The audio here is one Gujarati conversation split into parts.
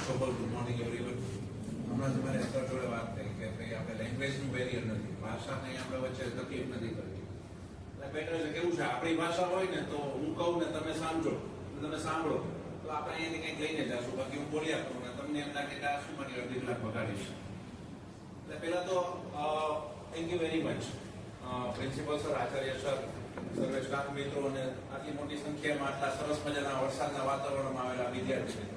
First of all good morning everyone. હમણાં તમારે સર જોડે વાત થઈ કે ભાઈ આપણે લેંગ્વેજનું બેરિયર નથી, ભાષાને આપણે વચ્ચે તકલીફ નથી કરતી. એટલે બેટર છે કેવું છે, આપણી ભાષા હોય ને તો હું કહું ને તમે સમજો, તમે સાંભળો તો આપણે અહીંયાથી કંઈક લઈને જશું. બાકી હું બોલ્યા કરું ને તમને એમ લાગે કે આ શું મારી અડધી કલાક બગાડીશ. એટલે પહેલા તો thank you very much principal sir, Acharya sir, survey staff મિત્રો અને આટલી મોટી સંખ્યામાં આટલા સરસ મજાના વરસાદના વાતાવરણમાં આવેલા વિદ્યાર્થી મિત્રો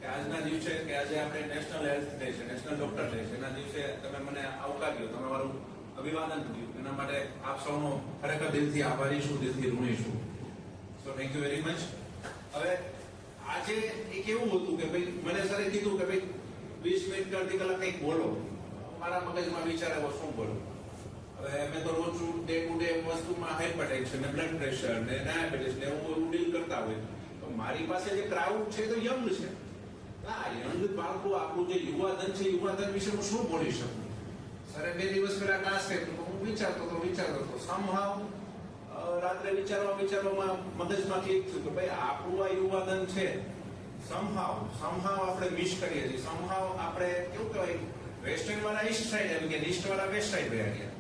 કે આજના દિવસે કે આજે આપણે નેશનલ હેલ્થ ડે છે, નેશનલ ડોક્ટર ડે છે, એના દિવસે તમે મને આવકાર્યો, તમારું અભિવાદન કર્યું, એના માટે આપ સૌનો ખરેખર દિલથી આભારી છું, દિલથી ઋણી છું. So thank you very much. હવે આજે એક એવું હતું કે ભાઈ મને સરે કીધું કે ભાઈ 20 મિનિટ અડધી કલાક કંઈક બોલો. મારા મગજમાં વિચાર આવ્યો શું બોલું. હવે મેં તો રોજ ડે ટુ ડે વસ્તુમાં હાઇપરટેન્શન ને બ્લડ પ્રેશર ને ડાયાબિટીસ ને એવું ડીલ કરતા હોય તો મારી પાસે જે ક્રાઉડ છે તો યંગ છે. હા, યંગ બાળકો, આપણું જે યુવાધન છે, યુવાધન વિશે હું શું બોલી શકું. સરે 2 દિવસ પહેલા ક્લાસ કર્યો તો હું વિચારતો હતો સમહાવ રાત્રે વિચારવામાં મગજમાં ક્લિક થયું કે ભાઈ આપણું આ યુવાધન છે સમહાવ આપણે મિસ કરીએ છીએ. સમહાવ આપણે કેવું કહેવાય, વેસ્ટર્ન વાળા ઈસ્ટ સાઈડ એમ કે ઈસ્ટ વાળા વેસ્ટ સાઈડ રહ્યા ગયા.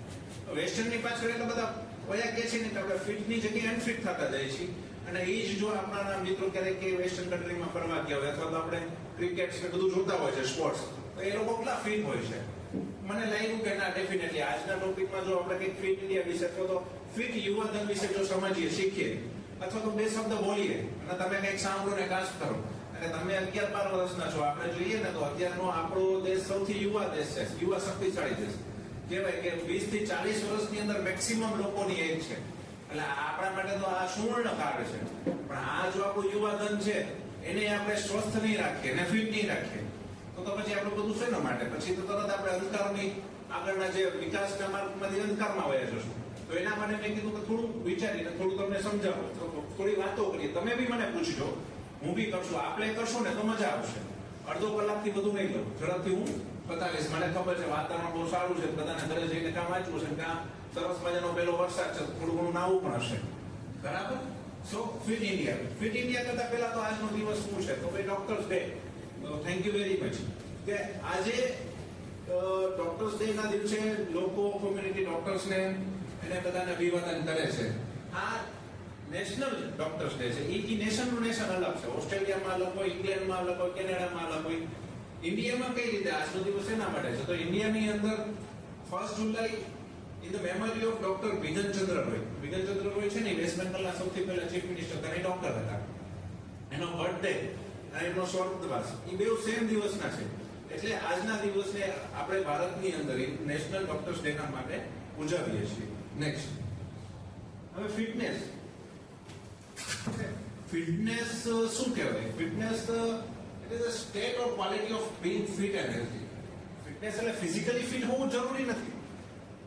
વેસ્ટર્ન ની પાછળ એટલા બધા વયા કે છે ને કે આપણે ફિટની જગ્યાએ અનફિટ થતા જાય છે. અને એ જ જો આપણા મિત્રો ક્યારેક કે વેસ્ટર્ન કન્ટ્રીમાં ફરવા ગયા હોય અથવા તો આપણે ક્રિકેટ ને બધું જોતા હોય છે સ્પોર્ટ્સ, તો એ લોકો કેટલા ફિટ હોય છે. મને લાગ્યું કે ના, ડેફિનેટલી આજના ટોપિકમાં જો આપણે કંઈક ફિટ ઇન્ડિયા વિશે અથવા તો ફિટ યુવાધન વિશે જો સમજીએ, શીખીએ અથવા તો 2 શબ્દ બોલીએ અને તમે કંઈક સાંભળો ને કાશ કરો અને તમે 11-12 વર્ષના છો, આપણે જોઈએ ને તો અત્યારનો આપણો દેશ સૌથી યુવા દેશ છે, યુવા શક્તિશાળી દેશ કહેવાય કે 20 થી 40 વર્ષની અંદર મેક્સિમમ લોકોની એજ છે. એટલે આપણા માટે તો આ સુવર્ણ કાળ છે. પણ આ જો આપણું યુવાધન છે એને આપણે સ્વસ્થ નહીં રાખીએ અને ફિટ નહીં રાખીએ તો પછી આપણું બધું શેના માટે, પછી તો તરત આપણે અંધકારની આગળના જે વિકાસના માર્ગમાંથી અંધકારમાં વયા જશું. તો એના માટે મેં કીધું કે થોડું વિચારીને થોડું તમને સમજાવો, થોડી વાતો કરીએ. તમે બી મને પૂછજો, હું બી કરશું, આપણે કરશું ને તો મજા આવશે. અડધો કલાકથી બધું નહીં કરું, ઝડપથી હું બતાવીશ. મને ખબર છે વાતાવરણ બહુ સારું છે, બધાને ઘરે જઈને કામ વાંચવું છે, કામ સરસ મજાનો પહેલો વરસાદ છે, થોડું ઘણું નાવું પણ હશે. બરાબર. સો ફિટ ઇન્ડિયા કરતા પહેલા તો આજનો દિવસ શું છે તો ભાઈ doctors day. Thank you very much કે આજે ડોક્ટર્સ ડે ના દિવસે લોકો કોમ્યુનિટી ડોક્ટર્સને એને બધાને અભિવાદન કરે છે. આ નેશનલ ડોક્ટર્સ ડે છે. એ નેશનનું નેશન અલગ છે. ઓસ્ટ્રેલિયામાં અલગ હોય, ઇંગ્લેન્ડમાં અલગ હોય, કેનેડામાં અલગ હોય. ઇન્ડિયામાં કઈ રીતે આજનો દિવસ એના માટે છે તો ઇન્ડિયાની અંદર 1 જુલાઈ in the memory of doctor બિગનચંદ્ર Roy છે ને, વેસ્ટ બેંગલના સૌથી પહેલા ચીફ મિનિસ્ટર હતા, ડોક્ટર હતા. એનો બર્થડે અને એમનો સ્વર્ગવાસ એ બે સેમ દિવસના છે. એટલે આજના દિવસને આપણે ભારતની અંદર નેશનલ ડોક્ટર્સ ડે ના માટે ઉજવીએ છીએ. નેક્સ્ટ, હવે ફિટનેસ શું કહેવાય? Fitness it is a state of quality of being fit and healthy. Fitness એટલે ફિઝિકલી ફિટ હોવું જરૂરી નથી,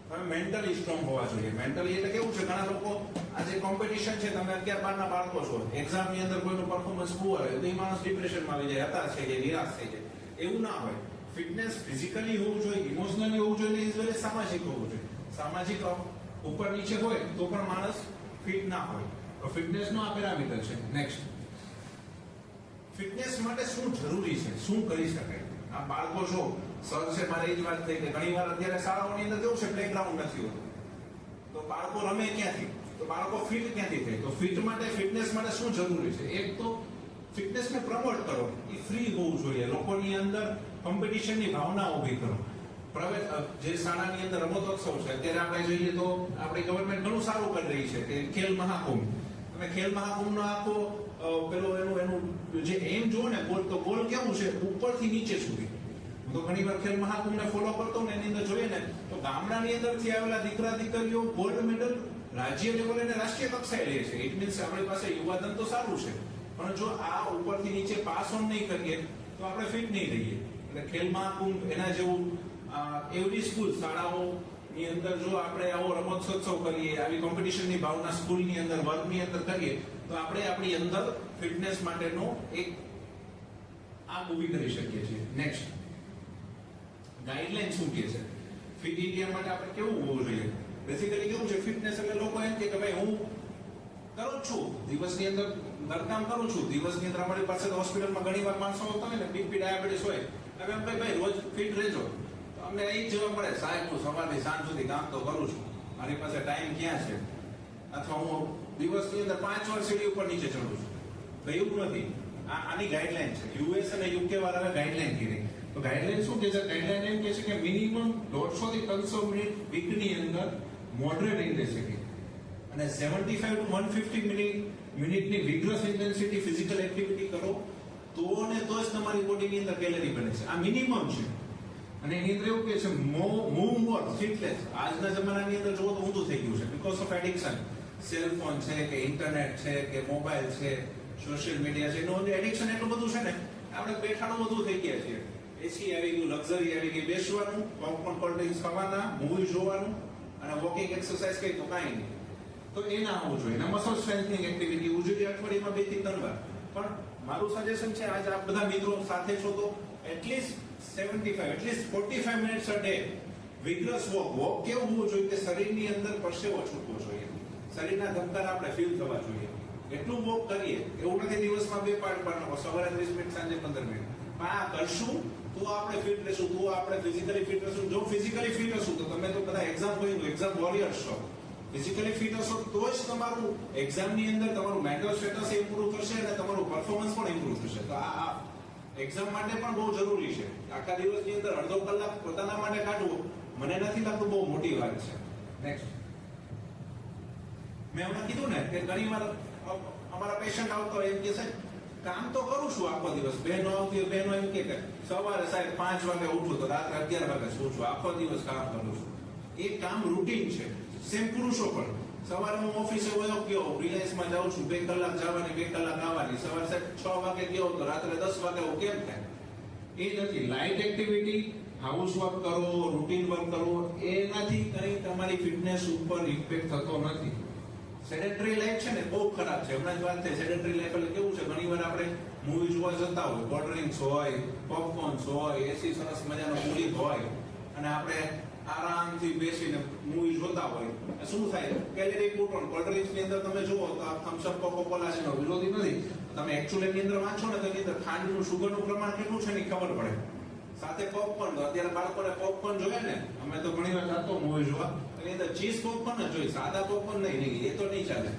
તમે મેન્ટલી સ્ટ્રોંગ હોવા જોઈએ. મેન્ટલી એટલે કેવું છે, ઘણા લોકો આજે કોમ્પિટિશન છે, તમે 11-12 બાળકો છો, એક્ઝામ ની અંદર કોઈનું પરફોર્મન્સ પુઅર હોય તો એ માણસ ડિપ્રેશનમાં આવી જાય, હતાશ થઈ જાય, નિરાશ થઈ જાય. એવું ના હોય. ફિટનેસ ફિઝિકલી હોવું જોઈએ, ઇમોશનલી હોવું જોઈએ, ઇઝ વેરી સામાજિક હોવું જોઈએ. સામાજિક ઉપર નીચે હોય તો પણ માણસ ફિટ ના હોય. તો ફિટનેસ નો આ પેરામીટર છે. નેક્સ્ટ, ફિટનેસ માટે શું જરૂરી છે, શું કરી શકાય? આ બાળકો છો, સર છે, મારે એ જ વાત થઈ કે ઘણી વાર અત્યારે શાળાઓની અંદર કેવું છે, પ્લેગ્રાઉન્ડ નથી હોતું, તો બાળકો રમે ક્યાંથી, તો બાળકો ફિટ ક્યાંથી થાય? તો ફિટનેસ માટે શું જરૂરી છે? એક તો ફિટનેસને પ્રમોટ કરો, એ ફ્રી હોવું જોઈએ. લોકોની અંદર કોમ્પિટિશનની ભાવના ઊભી કરો. જે શાળાની અંદર રમતોત્સવ છે, અત્યારે આપણે જોઈએ તો આપણી ગવર્મેન્ટ ઘણું સારું કરી રહી છે કે ખેલ મહાકુંભ. તમે ખેલ મહાકુંભનો આખો પેલો એનું જે એમ જુઓ ને, તો ગોલ કેવું છે, ઉપરથી નીચે સુધી. હું તો ઘણી વાર ખેલ મહાકુંભને ફોલો કરતો ને એની અંદર જોઈએ ને તો ગામડાની અંદરથી આવેલા દીકરા દીકરીઓ ગોલ્ડ મેડલ રાજ્ય લેવલે અને રાષ્ટ્રીય કક્ષાએ લે છે. ઇટ મીન્સ આપણી પાસે યુવાધન તો સારું છે, પણ જો આ ઉપરથી નીચે પાસ ઓન નહીં કરીએ તો આપણે ફિટ નહીં રહીએ. એટલે ખેલ મહાકુંભ એના જેવું એવરી સ્કૂલ, શાળાઓની અંદર જો આપણે આવો રમતોત્સવ કરીએ, આવી કોમ્પિટિશનની ભાવના સ્કૂલની અંદર, વર્ગની અંદર કરીએ તો આપણે આપણી અંદર ફિટનેસ માટેનો એક આગ ઊભી કરી શકીએ છીએ. નેક્સ્ટ, ગાઈડલાઈન શું કહે છે? ફિટ ઇન્ડિયા માટે આપણે કેવું હોવું જોઈએ? બેસિકલી કેવું છે, ફિટનેસ એટલે લોકો એમ કે ભાઈ હું કરું જ છું દિવસની અંદર ઘરકામ કરું છું. દિવસની અંદર અમારી પાસે હોસ્પિટલમાં ઘણી વાર માણસો હોતા હોય ને, બીપી ડાયાબિટીસ હોય, હવે એમ ભાઈ રોજ ફિટ રહેજો, તો અમને એ જ જવા મળે, સાહેબ હું સવારથી સાંજ સુધી કામ તો કરું છું, મારી પાસે ટાઈમ ક્યાં છે? અથવા હું દિવસની અંદર 5 વાર સીડી ઉપર નીચે ચડું છું. તો એવું નથી, આની ગાઈડલાઈન છે. યુએસ અને યુકે વાળાએ ગાઈડલાઈન કીધી. તો ગાઈડલાઈન શું કહે છે? ગાઈડલાઈન એમ કહે છે કે મિનિમમ 150 થી 300 મિનિટ વીકની અંદર મોડરેટ ઇન્ટેન્સિટી અને 75 to 150 મિનિટની વિગ્રસ ઇન્ટેન્સિટી ફિઝિકલ એક્ટિવિટી કરો તો ને તો જ તમારી બોડીની અંદર કેલરી બને છે. આ મિનિમમ છે. અને એની અંદર એવું કહે છે મૂવ મોર ફિટનેસ. આજના જમાનાની અંદર જુઓ તો ઊંધું થઈ ગયું છે બીકોઝ ઓફ એડિક્શન. સેલફોન છે કે ઇન્ટરનેટ છે કે મોબાઈલ છે, સોશિયલ મીડિયા છે, એનું એડિક્શન એટલું બધું છે ને, આપણે બેઠાડું બધું થઈ ગયા છીએ. એસી આવી ગયું, લક્ઝરી આવી ગઈ, બેસવાનું, પોપકોર્ન કોલ્ડ ડ્રિંક્સ ખાવાના, મૂવી જોવાનું અને વોકિંગ એક્સરસાઇઝ કઈ તો કાંઈ નહીં. તો એ ના હોવું જોઈએ. એના મસલ સ્ટ્રેન્થનિંગ એક્ટિવિટી ઉજળી અઠવાડિયામાં 2 થી 3 વાર. પણ મારું સજેશન છે, આજે આપ બધા મિત્રો સાથે છો તો at least 45 minutes a day vigorous walk કેવું હોવું જોઈએ કે શરીરની અંદર પરસેવો છૂટવો જોઈએ, શરીરના ધબકારા આપણે ફીલ થવા જોઈએ. એટલું વોક કરીએ. એવું નથી દિવસમાં 2 પાર્ટ પાડવાનો, સવારે 30 મિનિટ, સાંજે 15 મિનિટ. પણ આ કરશું તો આપણે ફિટ રહેશું, તો આપણે ફિઝિકલી ફિટ રહેશું. જો ફિઝિકલી ફિટ હશું તો તમે તો બધા એક્ઝામ વોરિયર્સ છો. ફિઝિકલી ફિટ હશો તો જ તમારું એક્ઝામની અંદર તમારું મેન્ટલ સ્ટેટસ ઇમ્પ્રૂવ થશે અને તમારું પરફોર્મન્સ પણ ઇમ્પ્રૂવ થશે. તો આ એક્ઝામ માટે પણ બહુ જરૂરી છે. આખા દિવસની અંદર અડધો કલાક પોતાના માટે કાઢવો મને નથી લાગતું બહુ મોટી વાત છે. નેક્સ્ટ, મેં હમણાં કીધું ને કે ઘણી વાર અમારા પેશન્ટ આવતો હોય એમ કે સાહેબ કામ તો કરું છું આખો દિવસ, બહેનો આવતી હોય, બહેનો એમ કે સવારે સાહેબ 5 વાગે ઉઠું તો રાત્રે 11 વાગે સૂવું છું, આખો દિવસ કામ કરું છું. એ કામ રૂટીન છે. સેમ પુરુષો પણ સવારે હું ઓફિસે ગયો, રિલાયન્સમાં જાઉં છું, 2 કલાક જવાની 2 કલાક આવવાની, સવારે 6 વાગે ગયો તો રાત્રે 10 વાગે હું કેમ થાય? એ નથી. લાઇટ એક્ટિવિટી, હાઉસ વર્ક કરો, રૂટીન વર્ક કરો, એનાથી કંઈ તમારી ફિટનેસ ઉપર ઇમ્પેક્ટ થતો નથી. સેડેન્ટરી લાઈફ છે ને બહુ ખરાબ છે. હમણાં જ વાત થઈ, સેડેન્ટરી લાઈફ એટલે કેવું છે, ઘણી વાર આપણે મૂવી જોવા જતા હોય, કોલ્ડ ડ્રિંક્સ હોય, પોપકોર્ન્સ હોય, એસી સરસ મજાનો કુલિંગ હોય અને આપણે આરામથી બેસીને મૂવી જોતા હોય, શું થાય? કેલરી પૂટોન. કોલ્ડ ડ્રિંક્સ ની અંદર તમે જુઓ તો આ થમ્સ અપ, કોકો-કોલા છે, વિરોધી નથી. તમે એકચ્યુઅલી એની અંદર વાંચો ને તો એની અંદર ખાંડનું, શુગરનું પ્રમાણ કેટલું છે એની ખબર પડે. સાથે પોપકોર્ન, તો અત્યારે બાળકોને પોપકોર્ન જોઈએ ને, અમે તો ઘણી વાર જાતો મૂવી જોવા, એની અંદર ચીઝ પોપકોર્ન જ જોઈએ, સાદા પોપકોર્ન નહીં. એ તો નહીં ચાલે.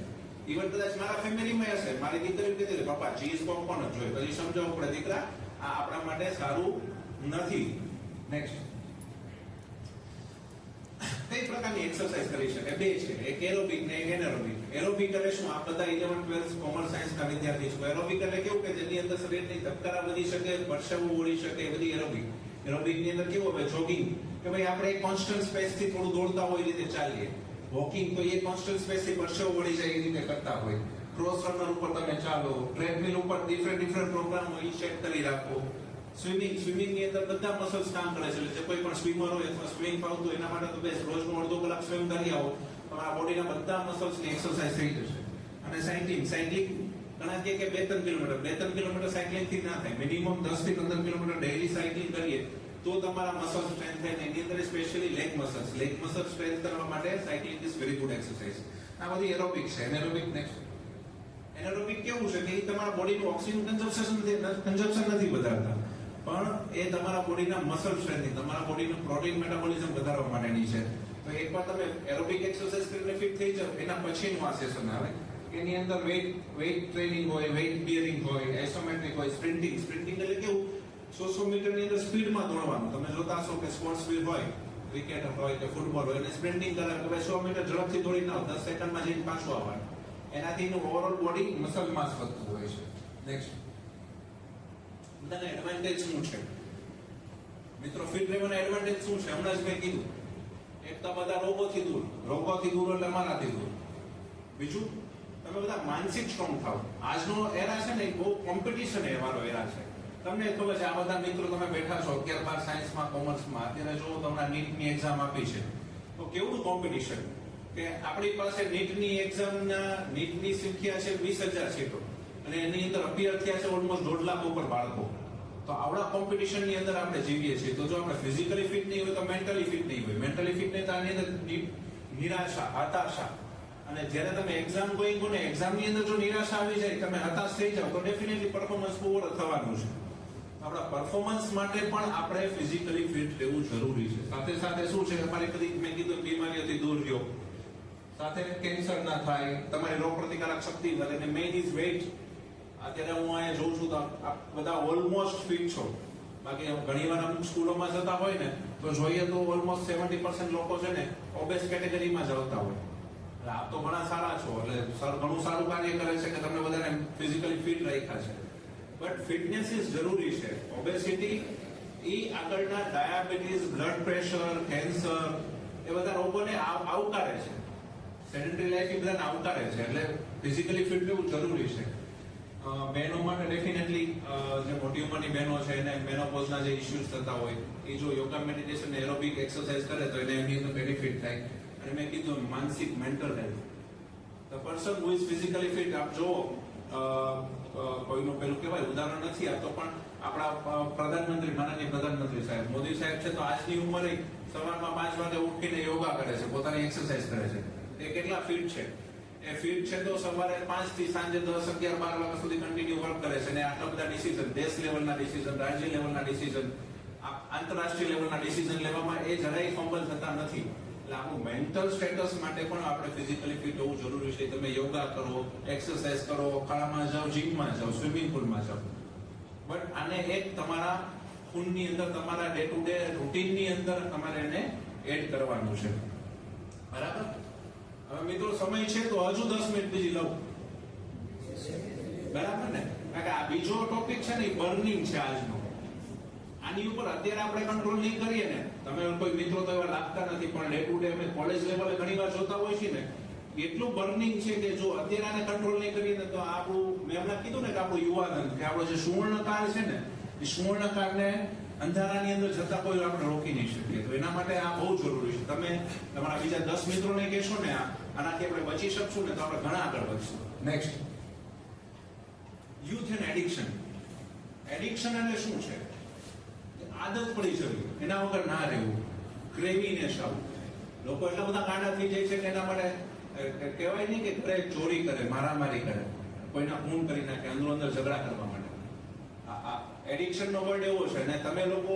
ઇવન કદાચ મારા ફેમિલીમાં હશે, મારી દીકરી કીધી પપ્પા ચીઝ પોપકોર્ન જ જોઈએ. પછી સમજાવવું પડે દીકરા આ આપણા માટે સારું નથી. નેક્સ્ટ, કઈ પ્રકારની એક્સરસાઇઝ કરી શકે? 2 છે, એક એરોબિક ને એક એનેરોબિક. એરોબિક એટલે શું? આ બધા 11th 12th કોમર્સ સાયન્સના વિદ્યાર્થી છો. એરોબિક એટલે કેવું કે જેની અંદર શરીરની ધબકારા વધી શકે, પરસેવો વળી શકે, એ બધી એરોબિક. એરોબિક ની અંદર કેવું હોય? જોગિંગ, કે ભાઈ આપણે એક કોન્સ્ટન્ટ સ્પેસ થી થોડું દોડતા હોય એ રીતે ચાલીએ. વોકિંગ તો એ કોન્સ્ટન્ટ સ્પેસ થી પરસેવો વળી જાય એ રીતે કરતા હોય. ક્રોસ રનર ઉપર તમે ચાલો, ટ્રેડમિલ ઉપર ડિફરન્ટ પ્રોગ્રામ હોય એ સેટ કરી રાખો. સ્વિમિંગ ની અંદર બધા મસલ્સ કામ કરે છે. એટલે કોઈ પણ સ્વિમર હોય અથવા સ્વિમિંગ ફાવતું હોય એના માટે તો બેસ્ટ. રોજનું અડધો કલાક સ્વિમ કરી આવો, તમારા બોડીના બધા મસલ્સની એક્સરસાઇઝ થઈ જશે. અને સાયકલિંગ ઘણા કહે કે 2-3 કિલોમીટર, 2-3 કિલોમીટર સાયકલિંગ થી ના થાય. મિનિમમ 10 થી 15 કિલોમીટર ડેઈલી સાયકલિંગ કરીએ તો તમારા મસલ સ્ટ્રેન્થ થાય. એની અંદર સ્પેશિયલી લેગ મસલ સ્ટ્રેન્થ કરવા માટે cycling is very good exercise. આ બધી એરોબિક છે. Anaerobic next. એનેરોબિક કેવું છે કે એ તમારા બોડીનું ઓક્સિજન કન્ઝમ્પશન નથી વધારતા, પણ એ તમારા બોડીના મસલ સ્ટ્રેન્થ, તમારા બોડીનું પ્રોટીન મેટાબોલિઝમ વધારવા માટેની છે. તો એકવાર તમે એરોબિક એક્સરસાઇઝ કરીને ફિટ થઈ જાવ, એના પછીનું આ સેશન આવે. એની અંદર વેઇટ ટ્રેનિંગ હોય, વેઇટ બિયરિંગ હોય, આઇસોમેટ્રિક હોય, સ્પ્રિન્ટિંગ એટલે કેવું? 100 મીટરની અંદર સ્પીડમાં દોડવાનું. તમે જોતા હશો કે સ્પોર્ટ્સ સ્પીડ હોય, ક્રિકેટર હોય કે ફૂટબોલ હોય, અને સ્પ્રિન્ટિંગ કરે કે ભાઈ 100 મીટર ઝડપથી દોડી ના 10 સેકન્ડમાં જઈને પાછું આવવાનું. એનાથી ઓવરઓલ બોડી મસલ માસ વધતું હોય છે. નેક્સ્ટ, બધાના એડવાન્ટેજ શું છે મિત્રો? ફિટ રહેવાના એડવાન્ટેજ શું છે? હમણાં જ મેં કીધું, એક તો બધા રોગોથી દૂર એટલે મારાથી દૂર. બીજું, તમે બધા માનસિક સ્ટ્રોંગ થાવ. આજનો એરા છે ને બહુ કોમ્પિટિશન વાળો એરા છે. તમને ખબર છે, આ બધા મિત્રો તમે બેઠા છો 11-12 સાયન્સમાં, કોમર્સમાં, અત્યારે જો તમને નીટની એક્ઝામ આપી છે તો કેવું કોમ્પિટિશન કે આપણી પાસે નીટની સંખ્યા છે 20,000 સીટો અને એની અંદર અપિયર થયા છે ઓલમોસ્ટ 1.5 લાખ ઉપર બાળકો. તો આવડા કોમ્પિટિશન ની અંદર આપણે જીવીએ છીએ. તો જો આપણે ફિઝિકલી ફિટ નહીં હોય તો મેન્ટલી ફિટ નહીં હોય. મેન્ટલી ફિટ નહીં તો આની અંદર નિરાશા, હતાશા અને જ્યારે તમે એક્ઝામ ગોઈંગ હો ને એક્ઝામની અંદર જો નિરાશા આવી જાય, તમે હતાશ થઈ જાવ, તો ડેફિનેટલી પરફોર્મન્સ પુઅર થવાનું છે. આપણા પરફોર્મન્સ માટે પણ આપણે ફિઝિકલી ફિટ રહેવું જરૂરી છે. સાથે સાથે શું છે, અમારી બધી મેં કીધું બીમારીઓથી દૂર રહ્યો, સાથે કેન્સર ના થાય, તમારી રોગ પ્રતિકારક શક્તિ વધે. અને મેઇન ઇઝ વેઇટ. અત્યારે હું અહીંયા જોઉં છું તો બધા ઓલમોસ્ટ ફિટ છો. બાકી ઘણી વાર અમુક સ્કૂલોમાં જતા હોય ને તો જોઈએ તો ઓલમોસ્ટ 70% લોકો છે ને ઓબેસ કેટેગરીમાં જ આવતા હોય. એટલે આપ તો ઘણા સારા છો, એટલે સર ઘણું સારું કાર્ય કરે છે કે તમને બધાને ફિઝિકલી ફિટ રાખ્યા છે. બટ ફિટનેસ ઇઝ જરૂરી છે. ઓબેસિટી એ આગળના ડાયાબિટીસ, બ્લડ પ્રેશર, કેન્સર એ બધા રોગોને આવકારે છે. સેડેન્ટરી લાઈફ એ બધાને આવકારે છે. એટલે ફિઝિકલી ફિટ રહેવું જરૂરી છે. બહેનો માટે ડેફિનેટલી જે મોટી ઉંમરની બહેનો છે એને મેનોપોઝના જે ઇશ્યુઝ થતા હોય એ જો યોગા, મેડિટેશન, એરોબિક એક્સરસાઇઝ કરે તો એને એની અંદર બેનિફિટ થાય. અને મેં કીધું માનસિક, mental health. The person who is physically fit, આપ જો કોઈનું પેલું કહેવાય ઉદાહરણ નથી આપતો, પણ આપણા પ્રધાનમંત્રી, માનનીય પ્રધાનમંત્રી સાહેબ મોદી સાહેબ છે તો આજની ઉંમરે સવારમાં 5 વાગે ઉઠીને યોગા કરે છે, પોતાની એક્સરસાઇઝ કરે છે. એ કેટલા ફિટ છે? એ ફિટ છે તો સવારે 5 થી સાંજે 10, 11, 12 વાગ્યા સુધી કન્ટિન્યુ વર્ક કરે છે. અને આટલા બધા ડિસિઝન, દેશ લેવલના ડિસિઝન, રાજ્ય લેવલના ડિસિઝન, આંતરરાષ્ટ્રીય લેવલના ડિસિઝન લેવામાં એ જરાય ફંબલ થતા નથી. એટલે આપણું મેન્ટલ સ્ટેટસ માટે પણ આપણે ફિઝિકલી ફિટ હોવું જરૂરી છે. તમે યોગા કરો, એક્સરસાઇઝ કરો, ખાડામાં જાઓ, જીમમાં જાઓ, સ્વિમિંગ પુલમાં જાઓ. બટ આને એક તમારા ખૂનની અંદર, તમારા ડે ટુ ડે રૂટીનની અંદર તમારે એને એડ કરવાનું છે. બરાબર? હવે મિત્રો સમય છે તો હજુ 10 મિનિટ બીજી લઉં. બરાબર ને? કારણ કે આ બીજો ટોપિક છે ને એ બર્નિંગ છે આજનો. આની ઉપર અત્યારે આપણે કંટ્રોલ નહીં કરીએ ને, તમે કોઈ મિત્રો તો એવા લાગતા નથી, પણ ડે ટુ ડે અમે કોલેજ લેવલે ઘણી વાર જોતા હોય છે ને, એટલું બર્નિંગ છે કે જો અત્યારે આને કંટ્રોલ નહીં કરીએ ને તો આપણું, મેં હમણાં કીધું ને કે આપણું યુવાધન, કે આપણો જે સુવર્ણકાળ છે ને, એ સુવર્ણકાળને અંધારાની અંદર જતા કોઈ આપણે રોકી નહીં શકીએ. તો એના માટે આ બહુ જરૂરી છે. તમે તમારા બીજા 10 મિત્રોને કહેશો ને આનાથી આપણે બચી શકશું ને તો આપણે ઘણા આગળ વધશું. Next, youth and addiction. Addiction એટલે શું છે? આદત પડી જવી, એના વગર ના રહેવું, ક્રેવીનેસ આવું. લોકો એટલા બધા ગાંડા થઈ જાય છે કે એના માટે કહેવાય નહીં કે ઘરે ચોરી કરે, મારામારી કરે, કોઈના ખૂન કરી નાખે, અંદરો અંદર ઝઘડા કરવા માટે. એડિક્શન નો વર્ડ એવો છે. અને તમે લોકો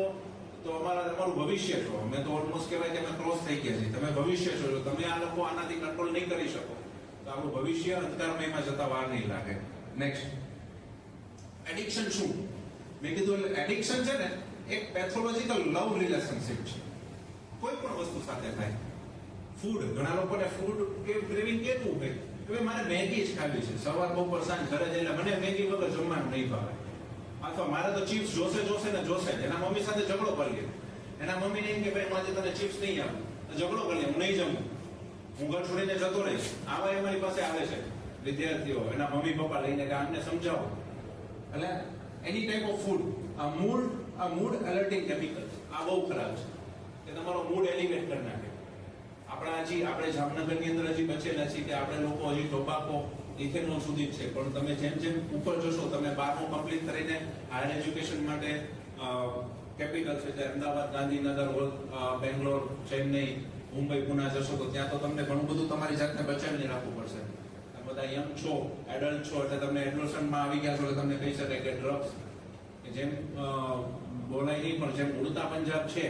તો તમારું ભવિષ્ય છો. અમે તો ઓલમોસ્ટ કહેવાય કે અમે ક્રોસ થઈ ગયા છીએ. તમે ભવિષ્ય છો. તમે આ લોકો આનાથી કંટ્રોલ નહીં કરી શકો તો આપણું ભવિષ્ય અંધકારમયમાં જતા વાર નહીં લાગે. નેક્સ્ટ, એડિક્શન શું? મેં કીધું એડિક્શન છે ને એક પેથોલોજીકલ લવ રિલેશનશિપ છે. કોઈ પણ વસ્તુ સાથે થાય. ફૂડ, ઘણા લોકોને ફૂડ ક્રેવિંગ કેવું હોય કે મારે મેગી જ ખાવી છે, સવાર બપોર સાંજ ઘરે જઈને મને મેગી વગર જમવાનું નહીં ભાવે. અથવા મારે તો ચિપ્સ જોશે ને જોશે. એના મમ્મી સાથે ઝઘડો કરી લે. એના મમ્મીને એમ કે ભાઈ આજે તને ચિપ્સ નહીં આપું, તો ઝઘડો કરી લે, હું નહીં જમું, હું ઘર છોડીને જતો રહીશ. આવા અમારી પાસે આવે છે વિદ્યાર્થીઓ, એના મમ્મી પપ્પા લઈને કે આમને સમજાવો. એટલે એની ટાઈપ ઓફ ફૂડ, આ મૂડ એલર્ટિંગ કેમિકલ, આ બહુ ખરાબ છે કે તમારો મૂડ એલિવેટ કરી નાખે. આપણે જામનગરની અંદર હજી બચેલા છીએ કે આપણે લોકો હજી ટોબાકો, ઇથેનોલ સુધી જ છે. પણ તમે જેમ જેમ ઉપર જશો, તમે 12મું કમ્પ્લીટ કરીને હાયર એજ્યુકેશન માટે કેપિટલ છે જે અમદાવાદ, ગાંધીનગર, બેંગ્લોર, ચેન્નઈ, મુંબઈ, પુના જશો તો ત્યાં તો તમને ઘણું બધું તમારી જાતને બચાવીને રાખવું પડશે. તમે બધા યંગ છો, એડલ્ટ છો, એટલે તમને એડોલસન્ટમાં આવી ગયા છો એટલે તમને કહી શકાય કે ડ્રગ્સ જેમ બોલાય નહીં, પણ જેમ ઉડતા પંજાબ છે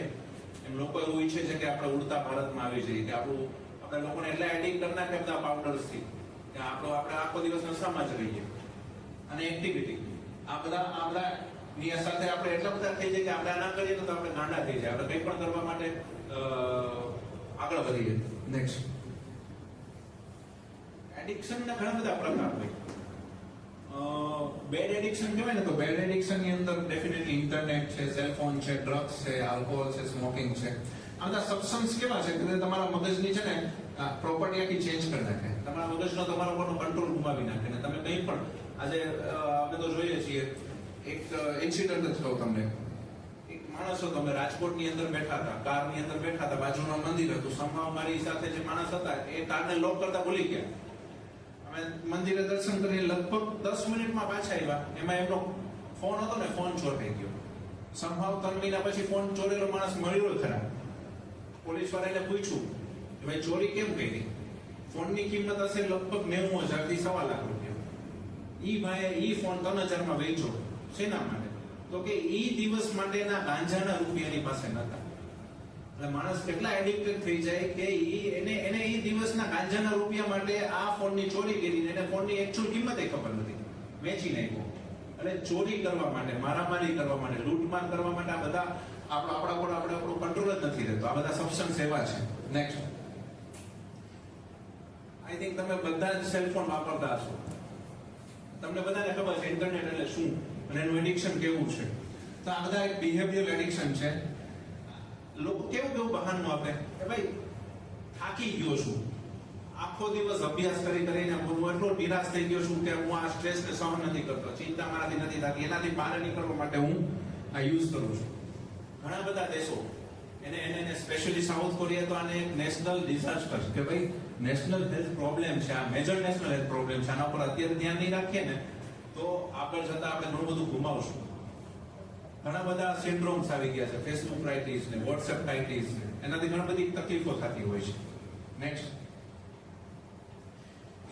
એમ લોકો એવું ઈચ્છે છે કે આપણે ઉડતા ભારતમાં આવી જઈએ, કે આપણે લોકોને એટલા એડિક્ટ કરી નાખે બધા પાવડર્સથી કે આપણે આખો દિવસ નશામાં જ રહીએ. અને એક્ટિવિટી, આ બધા ની સાથે આપણે એટલા બધા થઈ જાય કે આપણે ના કરીએ તો આપણે ગાંડા થઈ જાય. આપણે કંઈ પણ કરવા માટે આગળ વધીએ. નેક્સ્ટ, એડિક્શનના ઘણા બધા પ્રકાર હોય. બેડ એડિક્શન કહેવાય ને, તો બેડ એડિક્શન ની અંદર ડેફિનેટલી ઇન્ટરનેટ છે, સેલફોન છે, ડ્રગ્સ છે, આલ્કોહોલ છે, સ્મોકિંગ છે. આ બધા સબસ્ટન્સ કેવા છે કે તમારા મગજની છે ને પ્રોપર્ટી આખી ચેન્જ કરી નાખે. તમારા મગજનો તમારા ઉપરનો કંટ્રોલ ગુમાવી નાખે. ને તમે કંઈ પણ આજે અમે તો જોઈએ છીએ, એક ઇન્સિડન્ટ જ કહું તમને. એક માણસ હતો, અમે રાજકોટની અંદર બેઠા હતા, કારની અંદર બેઠા હતા, બાજુમાં મંદિર હતું. સંભાવ મારી સાથે જે માણસ હતા એ કારને લોક કરતા ભૂલી ગયા. અમે મંદિરે દર્શન કરીને લગભગ 10 મિનિટમાં પાછા આવ્યા. એમાં એમનો ફોન હતો ને, ફોન ચોરાઈ ગયો. સંભાવ 3 મહિના પછી ફોન ચોરેલો માણસ મળ્યો ખરા. પોલીસ વાળાને પૂછ્યું કે ભાઈ ચોરી કેમ કરી? ફોનની કિંમત હશે લગભગ 90,000 થી 1.25 લાખ રૂપિયા. ઈ ભાઈ ઈ ફોન 3,000 માં વેચો. શેના માટે? તો કે ઈ દિવસ માટેના ગાંજાના રૂપિયાની પાસે નતા. એટલે માણસ કેટલા એડિક્ટેડ થઈ જાય કે એને ઈ દિવસના ગાંજાના રૂપિયા માટે આ ફોનની ચોરી કરી, એને ફોનની એકચ્યુઅલ કિંમત ખબર નથી, વેચી નાખ્યો. એટલે ચોરી કરવા માટે, મારામારી કરવા માટે, લૂંટમાર કરવા માટે આ બધા આપણો કંટ્રોલ જ નથી રહેતો. આ બધા સબસ્ટન્સ એવા છે. નેક્સ્ટ, આઈ થિંક તમે બધા જ સેલફોન વાપરતા હશો. તમને બધાને ખબર છે ઇન્ટરનેટ એટલે શું અને એનું એડિક્શન કેવું છે. તો આ બધા એક બિહેવિયરલ એડિક્શન છે. લોકો કેવું બહાનું આપે કે ભાઈ થાકી ગયો છું, આખો દિવસ અભ્યાસ કરીને હું એટલો નિરાશ થઈ ગયો છું કે હું આ સ્ટ્રેસને સહન નથી કરતો, ચિંતા મારાથી નથી થતી, એનાથી બહાર નીકળવા માટે હું આ યુઝ કરું છું. ઘણા બધા દેશો એને સ્પેશિયલી સાઉથ કોરિયા તો આને એક નેશનલ ડિઝાસ્ટર કે ભાઈ નેશનલ હેલ્થ પ્રોબ્લેમ છે, આ મેજર નેશનલ હેલ્થ પ્રોબ્લેમ છે, આના પર અત્યારે ધ્યાન નહીં રાખીએ ને તો આગળ જતા આપણે ઘણું બધું ગુમાવશું. ઘણા બધા સિન્ડ્રોમ્સ આવી ગયા છે, ફેસબુક રાઇટિસ ને વોટ્સએપ રાઇટિસ ને, એનાથી ઘણી બધી તકલીફો થતી હોય છે. નેક્સ્ટ,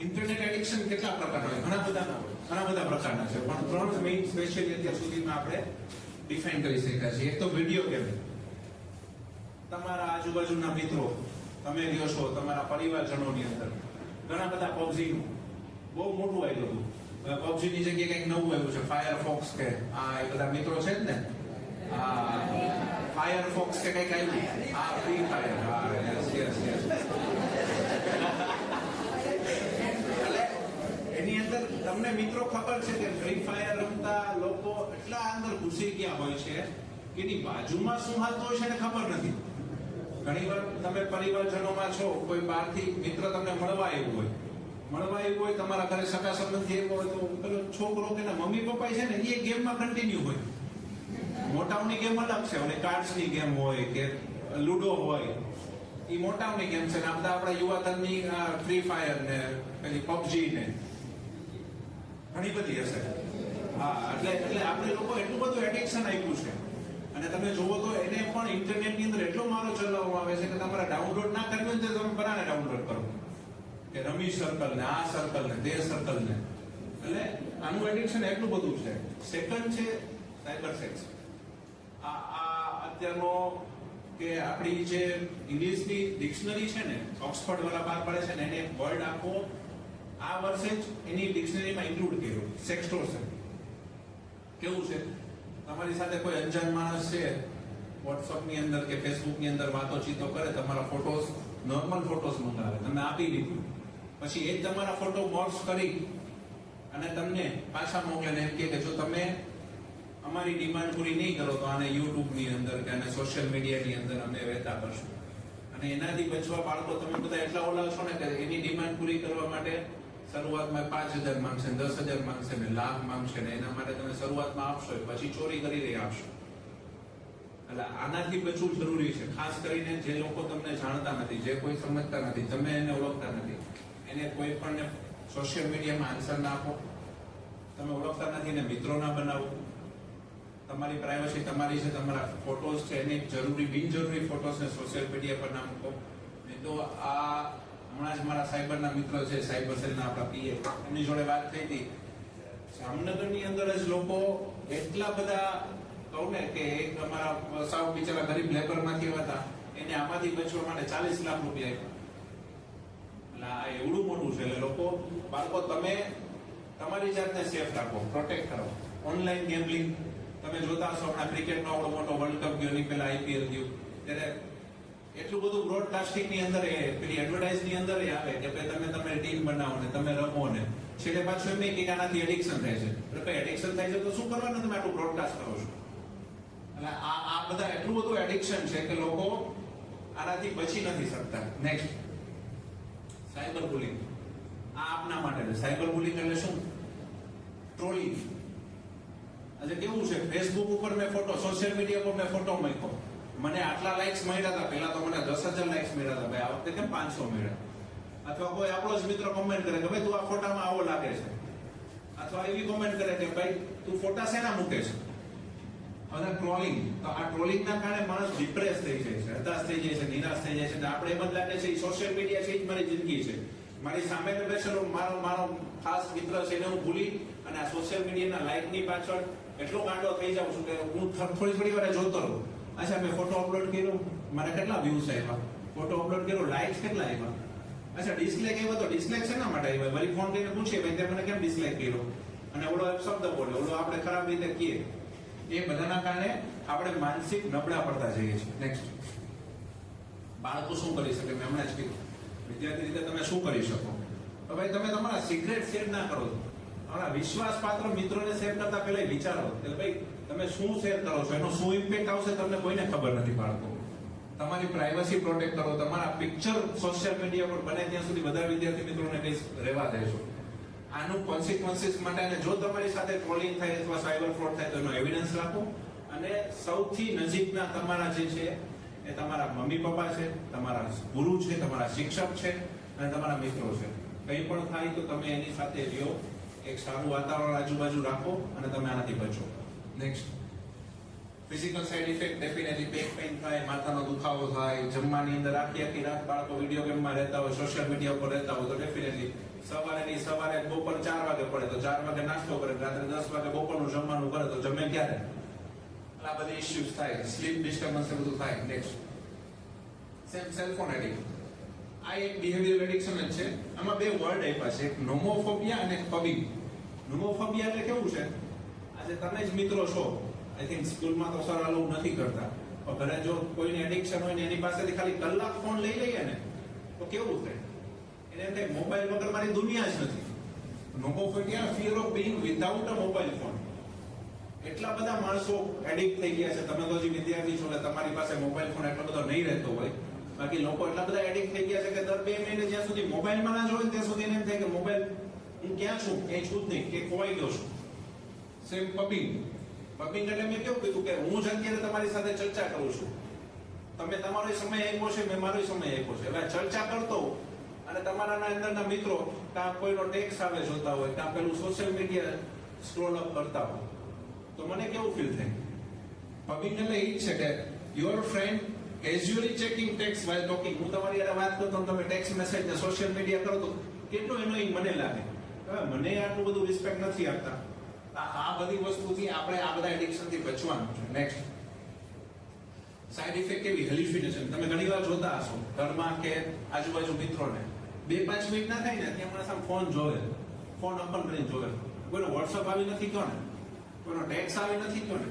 ઇન્ટરનેટ એડિક્શન કેટલા પ્રકારના હોય? ઘણા બધા પ્રકારના છે, પણ 3 મેઇન સ્પેશિયલી અત્યાર સુધીમાં આપણે ડિફાઇન કરી શક્યા છીએ. એક તો વિડીયો ગેમ. તમારા આજુબાજુના મિત્રો, તમે ગયો છો તમારા પરિવારજનોની અંદર ઘણા બધા PUBG બહુ મોટું આવ્યું હતું. PUBG ની જગ્યાએ કંઈક નવું આવ્યું છે, ફાયરફોક્સ કે આ એ બધા મિત્રો છે જ ને, ફાયરફોક્સ કે કંઈક આવ્યું, આ ફ્રી ફાયર. એની અંદર તમને મિત્રો ખબર છે કે ફ્રી ફાયર રમતા લોકો એટલા અંદર ઘૂસી ગયા હોય છે કે એની બાજુમાં શું હાલતું હોય છે એને ખબર નથી. ઘણીવાર તમે પરિવારજનોમાં છો, કોઈ બહારથી મિત્ર તમને મળવા આવ્યું હોય, તમારા ઘરે સગા સંબંધી આવ્યો હોય, તો પેલો છોકરો કે મમ્મી પપ્પા છે ને એ ગેમમાં કન્ટિન્યુ હોય. મોટાઓની ગેમ અલગ છે, અને કાર્ડ્સની ગેમ હોય કે લુડો હોય, એ મોટાઓની ગેમ છે. ને આ બધા આપણા યુવાધનની ફ્રી ફાયર ને પેલી PUBG ને ઘણી બધી હશે. હા, એટલે આપણે લોકો એટલું બધું એડિક્શન આપ્યું છે. અને તમે જુઓ તો એને પણ ઇન્ટરનેટની અંદર એટલો મારો ચલાવવામાં આવે છે કે તમારે ડાઉનલોડ ના કરવું હોય તો તમે બરાને ડાઉનલોડ કરો કે રમી સર્કલ ને આ સર્કલ ને તે સર્કલ ને. એટલે આનું એડિક્શન એટલું બધું છે. સેકન્ડ છે સાયબર સેક્સ. આ અત્યારનો કે આપણી જે ઇંગ્લિશની ડિક્શનરી છે ને, ઓક્સફર્ડ વાળા બહાર પડે છે ને, એને વર્ડ આખો આ વર્ષે જ એની ડિક્શનરીમાં ઇન્ક્લુડ કર્યો, સેક્સટોર્શન. કેવું છે? તમારી સાથે કોઈ અંજાન માણસ છે, WhatsApp ની અંદર કે Facebook ની અંદર વાતોચીતો કરે, તમારા ફોટોસ, નોર્મલ ફોટોસ મંગાવે, તમે આપી દીધું, પછી એ જ તમારા ફોટો મોર્ફ કરી અને તમને પાછા મોકલે ને એમ કે જો તમે અમારી ડિમાન્ડ પૂરી નહીં કરો તો આને YouTube ની અંદર કે આને સોશિયલ મીડિયાની અંદર અમે વહેતા કરશું. અને એનાથી બચવા બાળકો તમે બધા એટલા ઓલા છો ને કે એની ડિમાન્ડ પૂરી કરવા માટે શરૂઆતમાં 5,000 માંગશે, 10,000 માંગશે ને લાખ માંગશે ને એના માટે તમે શરૂઆતમાં આપશો, પછી ચોરી કરી આપશો. એટલે આનાથી બચવું જરૂરી છે. ખાસ કરીને જે લોકો તમને જાણતા નથી, જે કોઈ સમજતા નથી, તમે એને ઓળખતા નથી, એને કોઈ પણ સોશિયલ મીડિયામાં આન્સર ના આપો. તમે ઓળખતા નથી એને મિત્રો ના બનાવો. તમારી પ્રાઇવસી તમારી છે, તમારા ફોટોસ છે એને બિનજરૂરી ફોટોસને સોશિયલ મીડિયા પર ના મૂકો. નહીં તો આ હમણાં જ મારા સાયબરના મિત્ર છે, સાયબર સેલના આપણા PA, એમની જોડે વાત થઈ હતી. જામનગરની અંદર જ લોકો એટલા બધા કહું ને કે એક અમારા સાવ બિચારા ગરીબ લેબરમાંથી હતા, એને આમાંથી બચવા માટે 40 લાખ રૂપિયા આપ્યા. એટલે આ એવડું મોટું છે. એટલે લોકો, બાળકો, તમે તમારી જાતને સેફ રાખો, પ્રોટેક્ટ કરો. ઓનલાઈન ગેમ્બલિંગ તમે જોતા હશો, હમણાં ક્રિકેટનો આવડો મોટો વર્લ્ડ કપ ગયો, ની પહેલા IPL ગયું, ત્યારે એટલું બધું બ્રોડકાસ્ટિંગ ની અંદર પેલી એડવર્ટાઇઝ ની અંદર આવે કે તમે તમારી ટીમ બનાવો ને તમે રમો ને છેલ્લે પાછું એમ નહીં કે આનાથી એડિક્શન થાય છે. એટલે એડિક્શન થાય છે તો શું કરવાનું, તમે આટલું બ્રોડકાસ્ટ કરો છો. એટલે આ બધા એટલું બધું એડિક્શન છે કે લોકો આનાથી બચી નથી શકતા. Next, cyber bullying. આ આપના માટે છે. સાયબર બુલિંગ એટલે શું? ટ્રોલિંગ. આજે કેવું છે, ફેસબુક ઉપર મેં ફોટો, સોશિયલ મીડિયા પર મેં ફોટો મૂક્યો, મને આટલા લાઇક્સ મળ્યા હતા, પહેલા તો મને 10,000 લાઇક્સ મળ્યા હતા, ભાઈ આ વખતે કેમ 500 મળ્યા? અથવા કોઈ આપણો જ મિત્ર કોમેન્ટ કરે કે ભાઈ તું આ ફોટામાં આવો લાગે છે, અથવા એવી કોમેન્ટ કરે કે ભાઈ તું ફોટા શેના મૂકે છે? બધા ટ્રોલિંગ. તો આ ટ્રોલિંગના કારણે માણસ ડિપ્રેસ થઈ જાય છે, હતાશ થઈ જાય છે, નિરાશ થઈ જાય છે. આપણે એમ જ લાગે છે સોશિયલ મીડિયા છે એ જ મારી જિંદગી છે. મારી સામે બેસેલો મારો ખાસ મિત્ર છે એને હું ભૂલી અને આ સોશિયલ મીડિયાના લાઈકની પાછળ એટલો ગાંડો થઈ જાઉં છું કે હું થોડી વાર જોતો રહું. અચ્છા મેં ફોટો અપલોડ કર્યો, મારે કેટલા વ્યૂઝ આવ્યા, ફોટો અપલોડ કર્યો, લાઈક્સ કેટલા આવ્યા, અચ્છા ડિસલાઇક આવ્યો તો ડિસલાઇક શેના માટે આવ્યા, વળી ફોન કરીને પૂછીએ ભાઈ તે મને કેમ ડિસલાઇક કર્યો, અને ઓલો શબ્દ બોલે, ઓલો આપણે ખરાબ રીતે કહીએ, એ બધાના કારણે આપણે માનસિક નબળા પડતા જઈએ છીએ. નેક્સ્ટ, બાળકો શું કરી શકે? મેં હમણાં જ કીધું, વિદ્યાર્થી રીતે તમે શું કરી શકો? તો ભાઈ તમે તમારા સિક્રેટ શેર ના કરો. તમારા વિશ્વાસપાત્ર મિત્રોને શેર કરતા પહેલા વિચારો કે ભાઈ તમે શું શેર કરો છો, એનો શું ઇમ્પેક્ટ આવશે તમને કોઈને ખબર નથી. બાળકો, તમારી પ્રાઇવસી પ્રોટેક્ટ કરો. તમારા પિક્ચર સોશિયલ મીડિયા પર બને ત્યાં સુધી બધા વિદ્યાર્થી મિત્રોને કઈ રહેવા દેશો. આનું કોન્સિક્વન્સીસ માટે, અને જો તમારી સાથે ટ્રોલિંગ થાય અથવા સાયબર ફ્રોડ થાય તો એનો એવિડન્સ રાખો. અને સૌથી નજીકના તમારા જે છે એ તમારા મમ્મી પપ્પા છે, તમારા ગુરુ છે, તમારા શિક્ષક છે અને તમારા મિત્રો છે. કંઈ પણ થાય તો તમે એની સાથે રહ્યો, એક સારું વાતાવરણ આજુબાજુ રાખો અને તમે આનાથી બચો. Next, physical side effect definitely back pain થાય, માથાનો દુખાવો થાય, જમવાની અંદર આખી રાત બાળકો વિડીયો ગેમમાં રહેતા હોય, સોશિયલ મીડિયા ઉપર રહેતા હોય તો ડેફિનેટલી સવારે બપોર 4 વાગે પડે તો 4 વાગે નાસ્તો કરે, રાત્રે 10 વાગે બપોરનું જમવાનું કરે તો જમે ક્યારે? આ બધી ઇશ્યુઝ થાય, સ્લીપ ડિસ્ટર્બન્સ બધું થાય. Next, cellphone addict. આ એક બિહેવિયરલ એડિક્શન જ છે. આમાં બે વર્ડ આપ્યા છે, એક નોમોફોબિયા અને ફબિંગ. નોમોફોબિયા એટલે કેવું છે? આજે તમે જ મિત્રો છો, આઈ થિંક સ્કૂલમાં તો સર અલાઉ નથી કરતા, પણ ઘરે જો કોઈને એડિક્શન હોય ને એની પાસેથી ખાલી કલાક ફોન લઈ લઈએ ને તો કેવું થાય? એને એમ થાય મોબાઈલ વગર મારી દુનિયા જ નથી. Nomophobia, fear of being without a mobile phone. એટલા બધા માણસો એડિક્ટ થઈ ગયા છે. તમે તો હજી વિદ્યાર્થી છો એટલે તમારી પાસે મોબાઈલ ફોન એટલો બધો નહીં રહેતો હોય, બાકી લોકો એટલા બધા એડિક્ટ થઈ ગયા છે કે દર 2 મહિને જ્યાં સુધી મોબાઈલમાં ના જોવે ત્યાં સુધી એને એમ થાય કે મોબાઈલ હું ક્યાં છું, ક્યાંય છું જ નહીં, કે ખોવાઈ ગયો છું. સેમ પબિંગ. પબિંગ એટલે મેં કેવું કીધું કે હું જ અત્યારે તમારી સાથે ચર્ચા કરું છું, તમે તમારો સમય આપ્યો છે, મેં મારો સમય આપ્યો છે. હવે ચર્ચા કરતો અને તમારા અંદરના મિત્રો કાં કોઈનો ટેક્સ આવે જોતા હોય, કાં પેલું સોશિયલ મીડિયા સ્ક્રોલ અપ કરતા હોય તો મને કેવું ફીલ થાય? પબિંગ એટલે એ જ છે કે your friend casually checking tax while talking. હું તમારી સાથે વાત કરતો તમે ટેક્સ્ટ મેસેજ ને સોશિયલ મીડિયા કરો તો કેટલું એનોઇંગ મને લાગે. હવે મને આટલું બધું રિસ્પેક્ટ નથી આપતા. આ બધી વસ્તુથી આપણે આ બધા એડિક્શનથી બચવાનું છે. નેક્સ્ટ, સાઇડ ઇફેક્ટ કેવી? હેલ્યુસિનેશન. તમે ઘણીવાર જોતા હશો ઘરમાં કે આજુબાજુ મિત્રોને 2-5 મિનિટ ના થાય ને ત્યાં માણસ આમ ફોન જોવે, ફોન ઓપન કરીને જોવે. કોઈનો વોટ્સઅપ આવી નથી કોને, કોઈનો ટેક્સ આવી નથી કોને,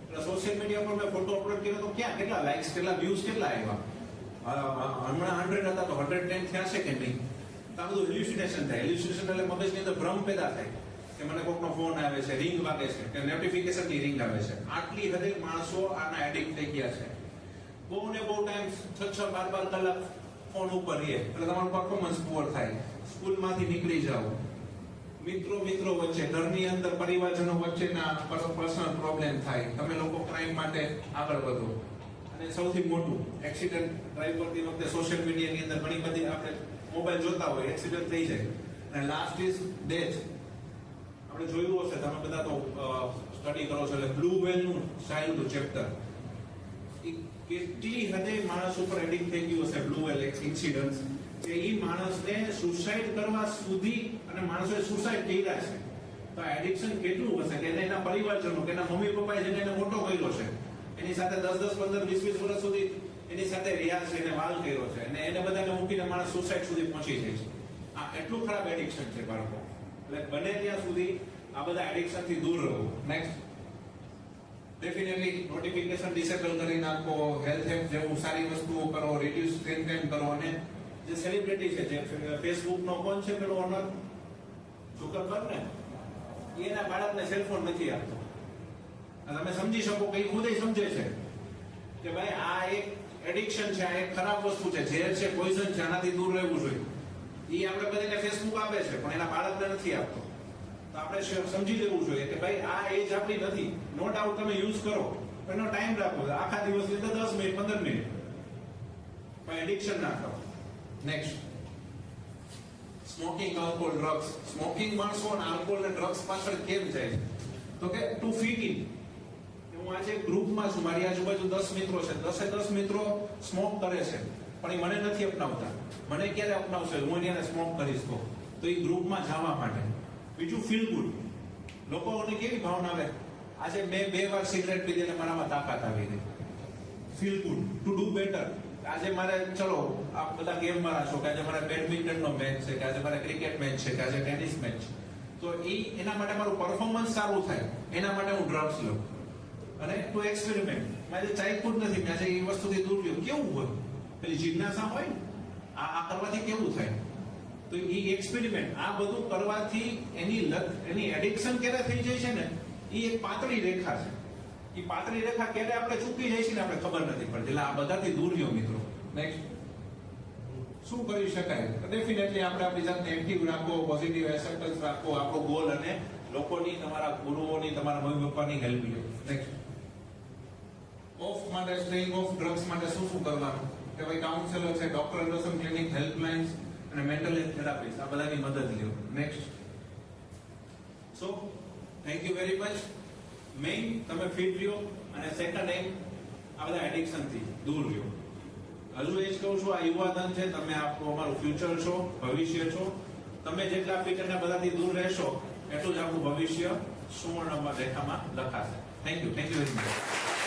એટલે સોશિયલ મીડિયા પર મેં ફોટો અપલોડ કર્યો તો ક્યાં કેટલા લાઇક્સ, કેટલા વ્યૂઝ, કેટલા આવ્યા? હમણાં 100 હતા તો 110 થયા છે કે નહીં? તો આ બધું હેલ્યુસિનેશન થાય. હેલ્યુસિનેશન એટલે મગજની અંદર ભ્રમ પેદા થાય કે મને કોઈકનો ફોન આવે છે, રિંગ વાગે છે, કે નોટિફિકેશનની રિંગ આવે છે. આટલી હદે માણસો આના એડિક્ટ થઈ ગયા છે. બહુ ને બહુ ટાઈમ 6-12 કલાક ફોન ઉપર રહીએ એટલે તમારું પરફોર્મન્સ પુઅર થાય. સ્કૂલમાંથી નીકળી જાઓ, મિત્રો વચ્ચે, ઘરની અંદર પરિવારજનો વચ્ચેના પર્સનલ પ્રોબ્લેમ થાય, તમે લોકો ક્રાઇમ માટે આગળ વધો. અને સૌથી મોટું, એક્સિડન્ટ. ડ્રાઈવ કરતી વખતે સોશિયલ મીડિયાની અંદર ઘણી બધી આપણે મોબાઈલ જોતા હોય, એક્સિડન્ટ થઈ જાય. અને લાસ્ટ ઇઝ ડેથ. આપણે જોયું હશે, તમે બધા તો સ્ટડી કરો છો એટલે બ્લુ વેલનું ચાઇલ્ડ ચેપ્ટર. કેટલી હદે માણસ ઉપર એડિક્ટ થઈ ગયું હશે બ્લુ વેલ ઇન્સિડન્ટ કે એ માણસને સુસાઇડ કરવા સુધી અને માણસોએ સુસાઇડ કર્યા છે. તો આ એડિક્શન કેટલું હશે કે એના પરિવારજનો કે એના મમ્મી પપ્પાએ જેને એને મોટો કર્યો છે, એની સાથે 10-15, 20-20 વર્ષ સુધી એની સાથે રહ્યા છે, એને વાલ કર્યો છે, અને એને બધાને મૂકીને માણસ સુસાઇડ સુધી પહોંચી જાય છે. આ એટલું ખરાબ એડિક્શન છે બાળકો. એટલે બને ત્યાં સુધી આ બધા એડિક્શનથી દૂર રહો. નેક્સ્ટ, ડેફિનેટલી નોટિફિકેશન ડિસેબલ કરી નાખો, હેલ્થ એપ જેવું સારી વસ્તુઓ કરો, રિડ્યુસ સ્ક્રીન ટાઈમ કરો. અને જે સેલિબ્રિટી છે, જે ફેસબુક નો કોણ છે પેલો ઓનર ઝુકરબર્ગ ને, એના બાળકને સેલફોન નથી આપતો. તમે સમજી શકો કે ખુદે સમજે છે કે ભાઈ આ એક એડિક્શન છે, આ એક ખરાબ વસ્તુ છે, ઝેર છે, પોઈઝન છે, આનાથી દૂર રહેવું જોઈએ. એ આપણે બધાને ફેસબુક આપે છે પણ એના બાળકને નથી આપતો. તો આપણે સમજી લેવું જોઈએ કે ભાઈ આ એજ આપણી નથી. નો ડાઉટ તમે યુઝ કરો, એનો ટાઈમ રાખો, આખા દિવસની અંદર 10 મિનિટ 15 મિનિટ, પણ એડિક્શન ના કરો. Next, smoking, alcohol, drugs. Smoking માણસો અને આલ્કોહોલ અને ડ્રગ્સ પાછળ કેમ જાય તો કે ટુ ફિટ ઇન. હું આજે ગ્રુપમાં છું, મારી આજુબાજુ 10 મિત્રો છે, 10 મિત્રો સ્મોક કરે છે, પણ એ મને નથી અપનાવતા. મને ક્યારે અપનાવશે? હું એને સ્મોક કરીશ તો એ ગ્રુપમાં જવા માટે. બીજું ફીલ ગુડ. લોકોને કેવી ભાવના આવે, આજે મેં 2 વાર સિગરેટ પીધી એટલે મારામાં તાકાત આવી ગઈ. Feel good to do better. આજે મારે ચલો આ બધા ગેમ મારા છો, કે આજે મારે બેડમિન્ટનનો મેચ છે, કે આજે મારે ક્રિકેટ મેચ છે, કે આજે ટેનિસ મેચ છે, તો એના માટે મારું પરફોર્મન્સ સારું થાય એના માટે હું ડ્રગ્સ લઉં. અને ટુ એક્સપેરિમેન્ટ. મારે ચાખ્યું જ નથી, મેં આજે એ વસ્તુથી દૂર ગયો. કેવું હોય? પેલી જિજ્ઞાસા હોય ને, આ કરવાથી કેવું થાય? તો એ એક્સપેરિમેન્ટ, આ બધું કરવાથી એની એડિક્શન ક્યારે થઈ જાય છે ને, એ એક પાતળી રેખા છે. એ પાતળી રેખા ક્યારે આપણે ચૂકી જાય છે ને આપણે ખબર નથી પડતી. એટલે આ બધાથી દૂર રહ્યો મિત્રો. નેક્સ્ટ શું કરી શકાય? ડેફિનેટલી આપણે આપણી જાતને એક્ટિવ રાખવો, પોઝિટિવ એસેપ્ટન્સ રાખવો, આપણો ગોલ, અને લોકોની, તમારા ગુરુઓની, તમારા મમ્મી પપ્પાની હેલ્પ લો. નેક્સ્ટ ઓફ માટે, સ્ટેઇંગ ઓફ ડ્રગ્સ માટે શું કરવાનું? કે ભાઈ કાઉન્સેલર છે, ડોક્ટર એન્ડોસન ક્લિનિક, હેલ્પલાઇન્સ અને મેન્ટલ હેલ્થ થેરાપિસ્ટ, આ બધાની મદદ લ્યો. Next so thank you very much. Main તમે ફિટ રહ્યો, અને સેકન્ડ એમ આ બધા એડિક્શનથી દૂર રહ્યો. હજુ એ જ કહું છું, આ યુવાધન છે, તમે અમારું ફ્યુચર છો, ભવિષ્ય છો. તમે જેટલા ફિટ અને બધાથી દૂર રહેશો એટલું જ આપણું ભવિષ્ય સુવર્ણ રેખામાં લખાશે. Thank you very much.